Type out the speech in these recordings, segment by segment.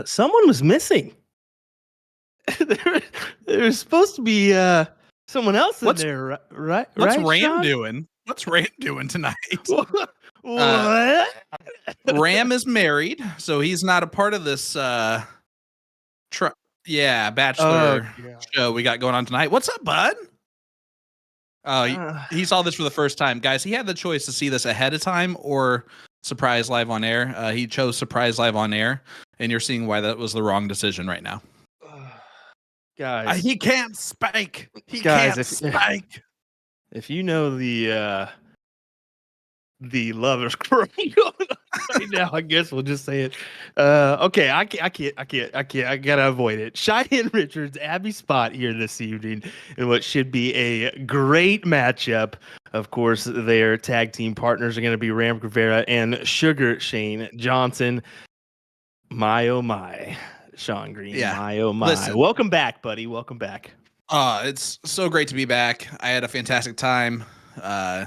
Someone was missing. there was supposed to be someone else in there, right? What's right, Ram Sean? doing? What's Ram doing tonight? What? Ram is married, so he's not a part of this bachelor show we got going on tonight. What's up, bud? He saw this for the first time. Guys, he had the choice to see this ahead of time or surprise live on air. He chose surprise live on air, and you're seeing why that was the wrong decision right now. Guys, he can't spike. Can't spike. If you know the lovers quarrel going on right now, I guess we'll just say it. Okay, I can't. I gotta avoid it. Cheyenne Richards, Abby Spott here this evening in what should be a great matchup. Of course, their tag team partners are going to be Ram Rivera and Sugar Shane Johnson. My oh my, Sean Green. Yeah. My oh my. Listen, welcome back, buddy. Welcome back. It's so great to be back. I had a fantastic time. I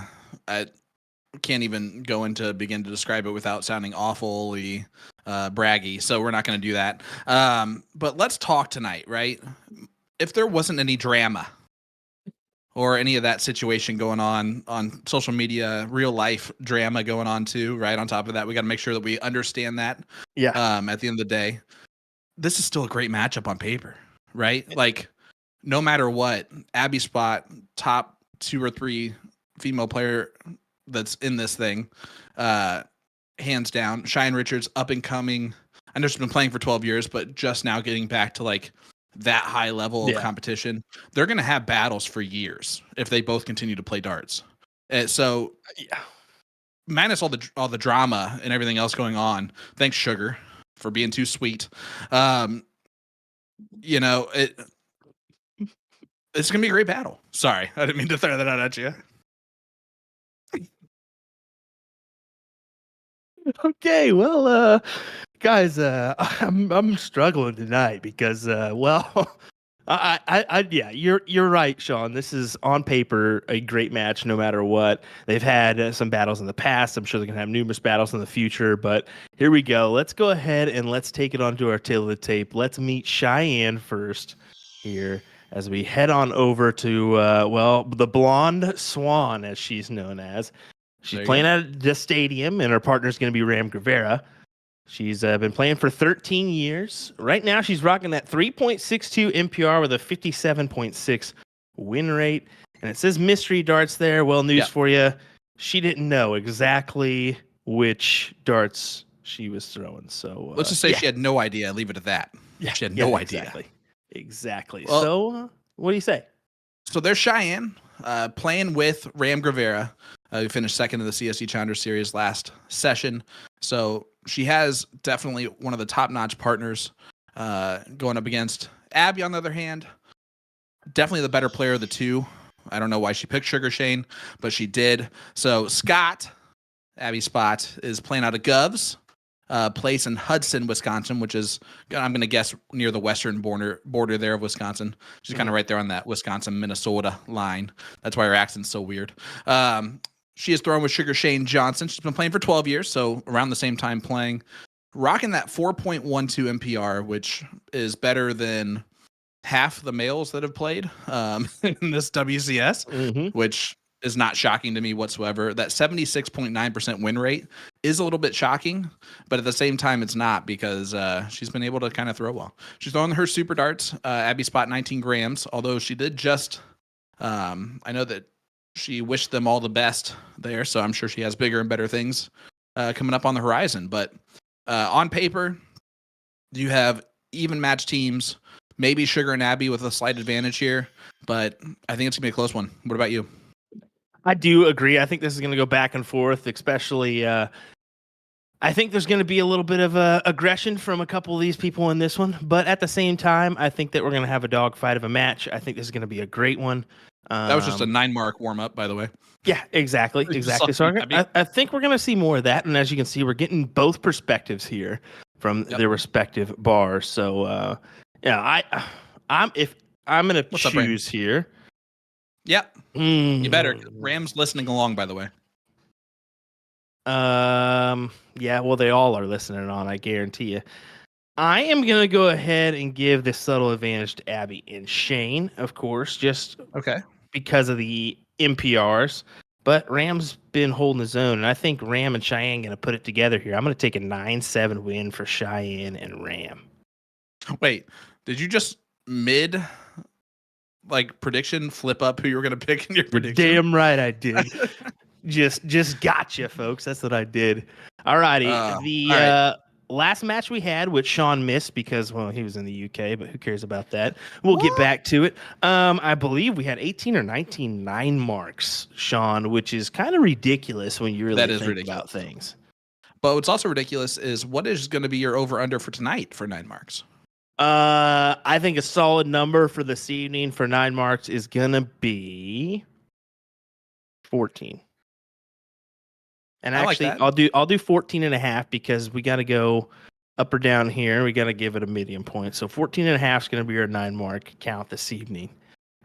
can't even begin to describe it without sounding awfully braggy. So we're not going to do that. But let's talk tonight, right? If there wasn't any drama or any of that situation going on social media, real life drama going on too, right? On top of that, we got to make sure that we understand that. Yeah. At the end of the day, this is still a great matchup on paper, right? Like, no matter what, Abby Spott, top 2 or 3 female player that's in this thing, hands down. Cheyenne Richards, up and coming. I know she's been playing for 12 years, but just now getting back to like that high level of competition. They're going to have battles for years if they both continue to play darts. So, minus all the drama and everything else going on. Thanks, Sugar, for being too sweet. It's going to be a great battle. Sorry, I didn't mean to throw that out at you. Okay, well, guys, I'm struggling tonight because, you're right, Sean. This is on paper a great match, no matter what. They've had some battles in the past. I'm sure they're gonna have numerous battles in the future. But here we go. Let's go ahead and let's take it onto our tail of the tape. Let's meet Cheyenne first here as we head on over to the Blonde Swan, as she's known as. She's playing at the stadium, and her partner's going to be Ram Rivera. She's been playing for 13 years. Right now, she's rocking that 3.62 MPR with a 57.6 win rate. And it says mystery darts there. Well, news for you. She didn't know exactly which darts she was throwing. So let's just say she had no idea. Leave it at that. Yeah, she had no idea. Exactly. Well, so what do you say? So there's Cheyenne playing with Ram Rivera. Who finished second in the CSC Challenger Series last session. So she has definitely one of the top-notch partners going up against Abby, on the other hand. Definitely the better player of the two. I don't know why she picked Sugar Shane, but she did. So Scott, Abby Spott, is playing out of Govs, place in Hudson, Wisconsin, which is, I'm going to guess, near the western border there of Wisconsin. She's kind of right there on that Wisconsin-Minnesota line. That's why her accent's so weird. She is throwing with Sugar Shane Johnson. She's been playing for 12 years, so around the same time playing. Rocking that 4.12 MPR, which is better than half the males that have played in this WCS, which is not shocking to me whatsoever. That 76.9% win rate is a little bit shocking, but at the same time, it's not, because she's been able to kind of throw well. She's throwing her super darts. Abby Spott, 19 grams, although she did just, I know that she wished them all the best there, so I'm sure she has bigger and better things coming up on the horizon. But on paper, you have even match teams, maybe Sugar and Abby with a slight advantage here, but I think it's going to be a close one. What about you? I do agree. I think this is going to go back and forth, especially I think there's going to be a little bit of aggression from a couple of these people in this one, but at the same time, I think that we're going to have a dogfight of a match. I think this is going to be a great one. That was just a 9-mark warm-up, by the way. Yeah, exactly. So I think we're going to see more of that, and as you can see, we're getting both perspectives here from their respective bars. So, I'm going to choose here. Yep. You better. Ram's listening along, by the way. Yeah, well, they all are listening on, I guarantee you. I am going to go ahead and give this subtle advantage to Abby and Shane, of course, just Okay. because of the MPRs. But Ram's been holding his own, and I think Ram and Cheyenne going to put it together here. I'm going to take a 9-7 win for Cheyenne and Ram. Wait, did you just mid prediction flip up who you were going to pick in your You're prediction? damn right I did. just gotcha, folks. That's what I did. All righty. The all right. last match we had, which Sean missed because, well, he was in the UK, but who cares about that? We'll get What? back to it. I believe we had 18 or 19 9 marks, Sean, which is kind of ridiculous when you really think about things. But what's also ridiculous is what is going to be your over under for tonight for 9 marks? I think a solid number for this evening for 9 marks is gonna be 14. And actually, I'll do 14 and a half because we got to go up or down here. We got to give it a medium point. So 14 and a half is going to be our 9 mark count this evening.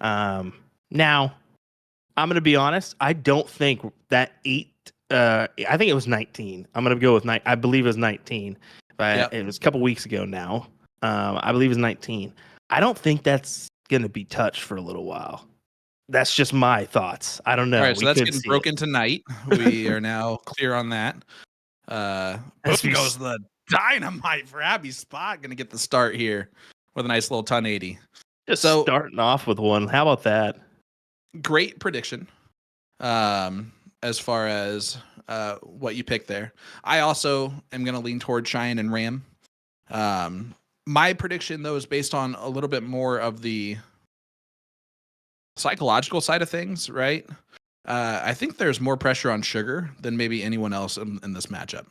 Now, I'm going to be honest. I don't think that 8. I think it was 19. I'm going to go with 9. I believe it was 19. But It was a couple weeks ago now. I believe it was 19. I don't think that's going to be touched for a little while. That's just my thoughts. I don't know. All right, so that's getting broken tonight. We are now clear on that. Boom goes the dynamite for Abby Spott. Going to get the start here with a nice little 1080. Just starting off with one. How about that? Great prediction. As far as what you picked there, I also am going to lean toward Cheyenne and Ram. My prediction, though, is based on a little bit more of the psychological side of things, right? I think there's more pressure on Sugar than maybe anyone else in this matchup.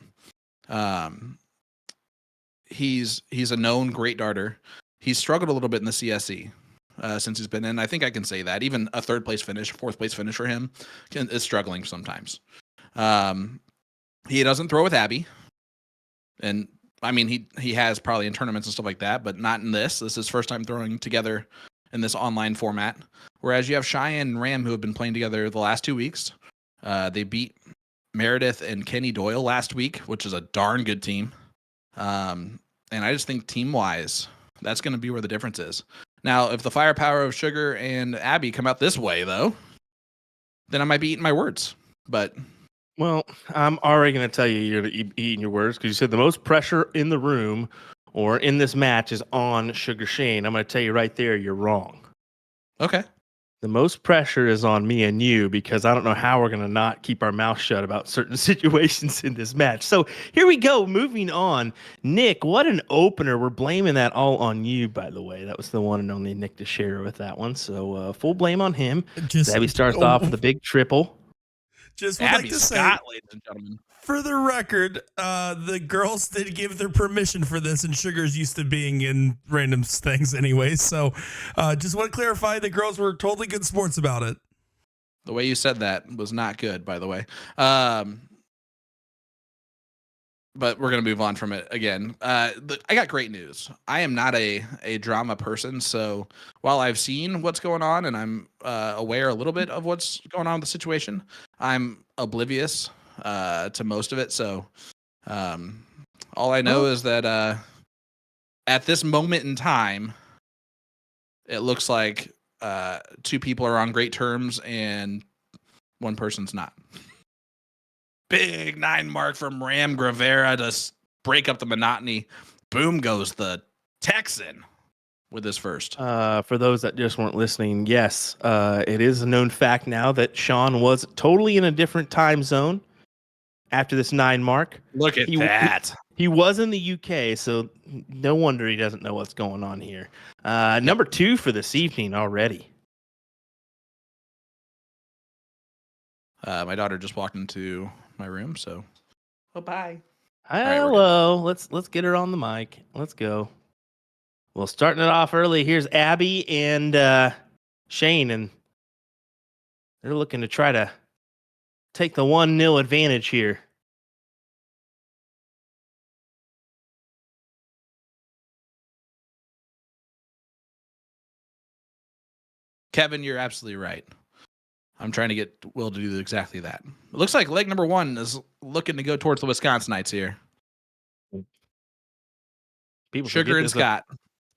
He's a known great darter. He's struggled a little bit in the CSE since he's been in. I think I can say that. Even a 3rd place finish, 4th place finish for him is struggling sometimes. He doesn't throw with Abby. And I mean, he has probably in tournaments and stuff like that, but not in this. This is his first time throwing together in this online format. Whereas you have Cheyenne and Ram who have been playing together the last 2 weeks. They beat Meredith and Kenny Doyle last week, which is a darn good team. And I just think team-wise, that's going to be where the difference is. Now, if the firepower of Sugar and Abby come out this way, though, then I might be eating my words. But well, I'm already going to tell you you're eating your words because you said the most pressure in the room or in this match is on Sugar Shane. I'm going to tell you right there, you're wrong. Okay. The most pressure is on me and you because I don't know how we're going to not keep our mouth shut about certain situations in this match. So here we go. Moving on. Nick, what an opener. We're blaming that all on you, by the way. That was the one and only Nick to share with that one. So full blame on him. Abby starts off with a big triple. Just would like to say, ladies and gentlemen, for the record, the girls did give their permission for this, and Sugar's used to being in random things anyway. So just want to clarify, the girls were totally good sports about it. The way you said that was not good, by the way. But we're going to move on from it again. I got great news. I am not a drama person. So while I've seen what's going on and I'm aware a little bit of what's going on with the situation, I'm oblivious to most of it. So all I know is that at this moment in time, it looks like 2 people are on great terms and 1 person's not. Big 9 mark from Ram Gravera to break up the monotony. Boom goes the Texan with his first. For those that just weren't listening, yes, it is a known fact now that Sean was totally in a different time zone after this 9 mark. Look at that. He was in the UK, so no wonder he doesn't know what's going on here. Number 2 for this evening already. My daughter just walked into my room, so bye. Hello. Let's get her on the mic. Let's go. Well, starting it off early, here's Abby and Shane, and they're looking to try to take the 1-0 advantage here. Kevin, you're absolutely right. I'm trying to get Will to do exactly that. It looks like leg number 1 is looking to go towards the Wisconsinites here. Sugar and Scott.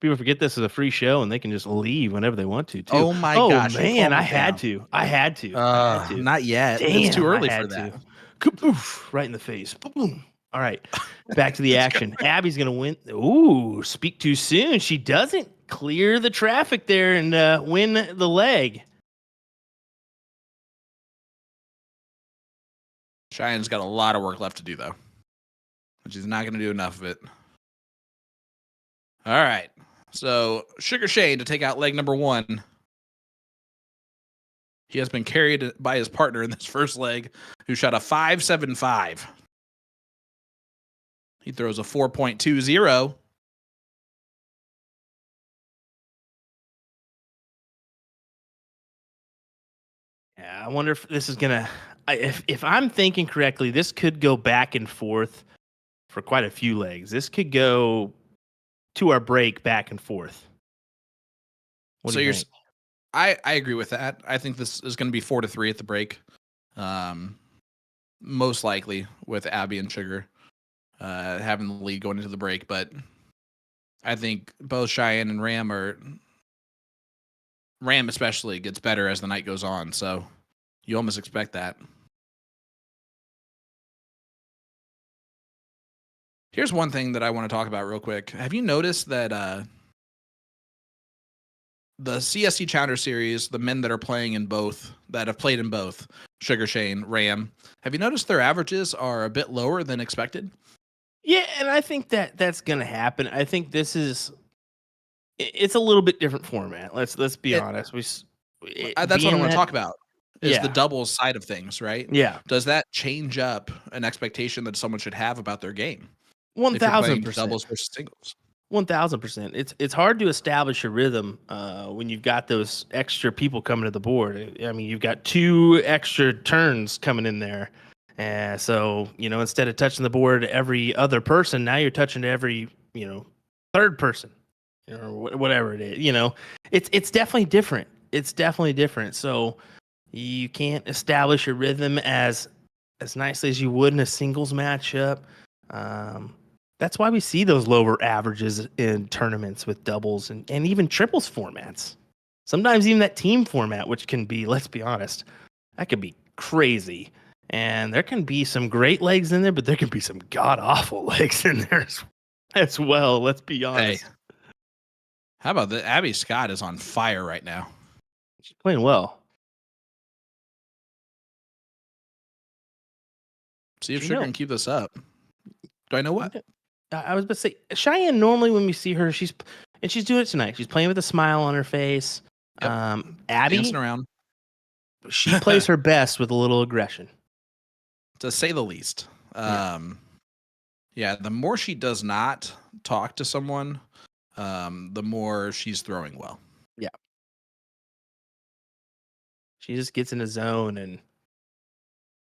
People forget this is a free show and they can just leave whenever they want to, too. Oh my gosh! Man, I had to. I had to. Not yet. Damn, it's too early for that. Kaboof, right in the face. Boom. All right, back to the action. Abby's gonna win. Ooh, speak too soon. She doesn't clear the traffic there and win the leg. Cheyenne's got a lot of work left to do, though. But she's not going to do enough of it. All right. So, Sugar Shane to take out leg number 1. He has been carried by his partner in this first leg, who shot a 5.75. He throws a 4.20. Yeah, I wonder if this is going to... If I'm thinking correctly, this could go back and forth for quite a few legs. This could go to our break back and forth. What do you think? I agree with that. I think this is going to be 4-3 at the break. Most likely with Abby and Sugar having the lead going into the break. But I think both Cheyenne and Ram especially gets better as the night goes on. So you almost expect that. Here's one thing that I want to talk about real quick. Have you noticed that the CSC Challenger Series, the men that are playing in both, that have played in both, Sugar Shane, Ram, have you noticed their averages are a bit lower than expected? Yeah, and I think that's going to happen. I think it's a little bit different format. Let's be honest. That's what I want to talk about. Is the doubles side of things, right? Yeah. Does that change up an expectation that someone should have about their game? 1,000%. Doubles versus singles. 1,000%. It's hard to establish a rhythm when you've got those extra people coming to the board. I mean, you've got 2 extra turns coming in there. And so, instead of touching the board every other person, now you're touching every, third person or whatever it is. It's definitely different. It's definitely different. So you can't establish a rhythm as nicely as you would in a singles matchup. That's why we see those lower averages in tournaments with doubles and even triples formats. Sometimes even that team format, which can be, let's be honest, that could be crazy. And there can be some great legs in there, but there can be some god-awful legs in there as well. Let's be honest. Hey, how about that? Abby Scott is on fire right now. She's playing well. See if Sugar can keep this up. Do I know what? I was about to say, Cheyenne, normally when we see her, she's doing it tonight. She's playing with a smile on her face. Yep. Abby, dancing around. She plays her best with a little aggression. To say the least. The more she does not talk to someone, the more she's throwing well. Yeah. She just gets in a zone and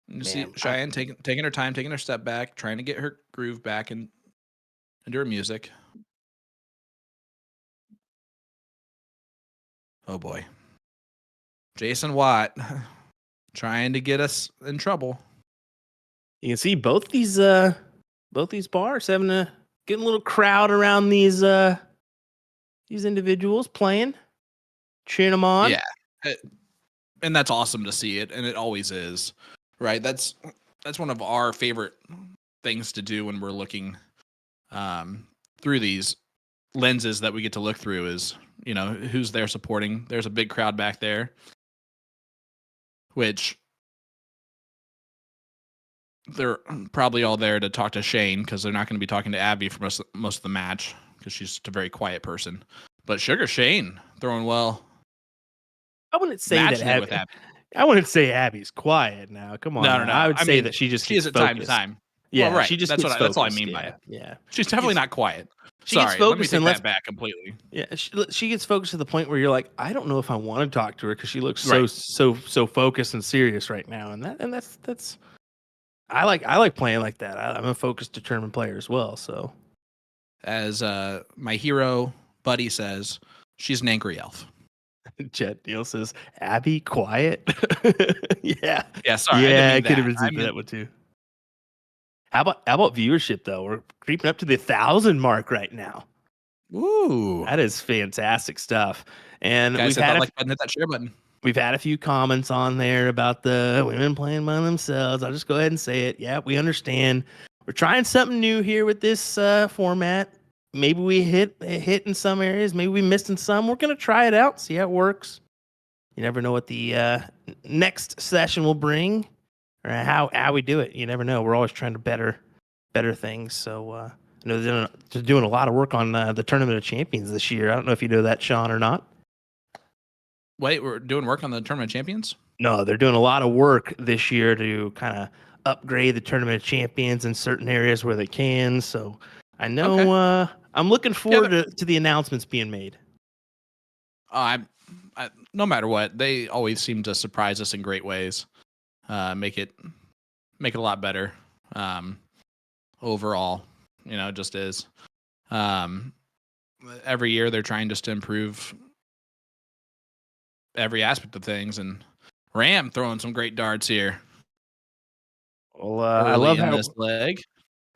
you see Cheyenne taking her time, taking her step back, trying to get her groove back into her music. Oh boy. Jason Watt trying to get us in trouble. You can see both these bars getting a little crowd around these individuals playing, cheering them on. Yeah. And that's awesome to see it, and it always is. Right? That's one of our favorite things to do when we're looking through these lenses that we get to look through is, who's there supporting. There's a big crowd back there, which they're probably all there to talk to Shane because they're not going to be talking to Abby for most of the match because she's just a very quiet person. But Sugar Shane throwing well. I wouldn't say that Abby. I wouldn't say Abby's quiet now. Come on. No. I would say that she just is at time to time. Yeah, well, right. She just that's all I mean by it. Yeah. She's definitely not quiet. She gets focused let me take that back completely. Yeah, she gets focused to the point where you're like, I don't know if I want to talk to her because she looks so focused and serious right now, and that's I like playing like that. I'm a focused, determined player as well. So, as my hero buddy says, she's an angry elf. Chet Neal says, Abby, quiet. Yeah. Yeah, sorry, I didn't Yeah, I mean could have that. I received meant that one too. How about viewership though? We're creeping up to the 1,000 mark right now. ooh. That is fantastic stuff. And Guys, hit that like button, hit that share button. we've had a few comments on there about the women playing by themselves. I'll just go ahead and say it. Yeah, we understand. We're trying something new here with this format. Maybe we hit in some areas. Maybe we missed in some. We're gonna try it out, see how it works. You never know what the next session will bring, or how we do it. You never know. We're always trying to better things. So I know they're doing a lot of work on the Tournament of Champions this year. I don't know if you know that, Sean, or not. Wait, we're doing work on the Tournament of Champions? No, they're doing a lot of work this year to kind of upgrade the Tournament of Champions in certain areas where they can. So I know I'm looking forward to the announcements being made. I no matter what, they always seem to surprise us in great ways. Make it a lot better. Overall, it just is. Every year they're trying just to improve every aspect of things, and Ram throwing some great darts here. Well, I love how this leg.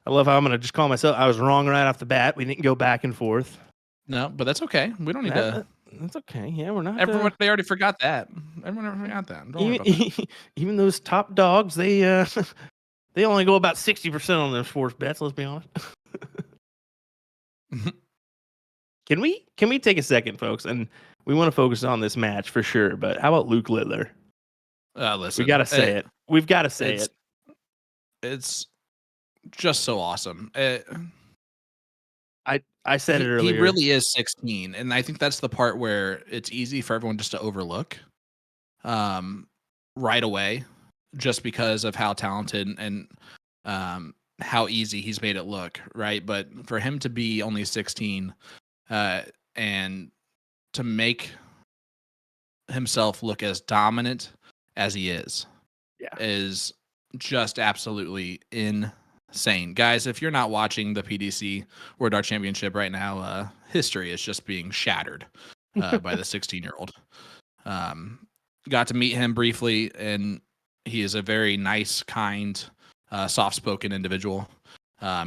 I love how I'm going to just call myself. I was wrong right off the bat. We didn't go back and forth. No, but that's okay. We don't need to. That's okay. Yeah, we're not. Everyone, they already forgot that. Everyone already forgot that. Don't worry about that. Even those top dogs, they they only go about 60% on their sports bets. Let's be honest. Can we take a second, folks, and we want to focus on this match for sure. But how about Luke Littler? Listen, we got to say it. We've got to say it. It's just so awesome. I said it earlier. He really is 16, and I think that's the part where it's easy for everyone just to overlook right away, just because of how talented and how easy he's made it look, right? But for him to be only 16 and to make himself look as dominant as he is is just absolutely insane. Guys, if you're not watching the PDC World Dart Championship right now, history is just being shattered by the 16-year-old. Got to meet him briefly, and he is a very nice, kind, soft-spoken individual.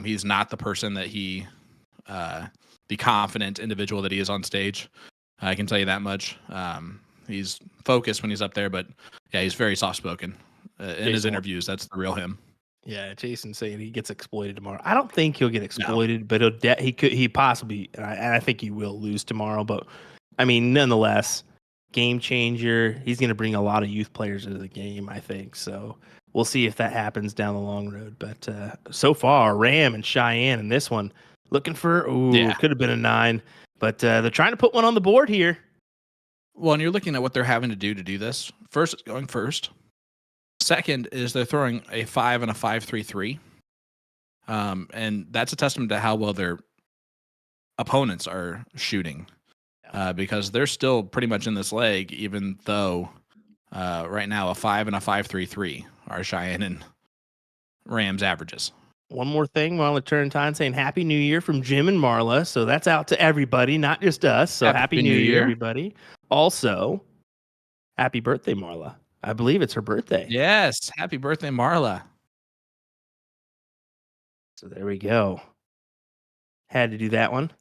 He's not the person that the confident individual that he is on stage. I can tell you that much. He's focused when he's up there, but yeah, he's very soft-spoken in his interviews. That's the real him. Yeah, Jason's saying he gets exploited tomorrow. I don't think he'll get exploited, but he possibly, and I think he will lose tomorrow. But I mean, nonetheless, game changer. He's going to bring a lot of youth players into the game, I think. So we'll see if that happens down the long road. But so far, Ram and Cheyenne in this one looking for could have been a 9, but they're trying to put one on the board here. Well, and you're looking at what they're having to do this. First, it's going first. Second is they're throwing a 5 and a 5-3-3. And that's a testament to how well their opponents are shooting. Because they're still pretty much in this leg, even though right now a 5 and a 5-3-3 are Cheyenne and Rams averages. One more thing while the turn time saying Happy New Year from Jim and Marla. So that's out to everybody, not just us. So Happy New Year, everybody. Also, happy birthday, Marla. I believe it's her birthday. Yes. Happy birthday, Marla. So there we go. Had to do that one.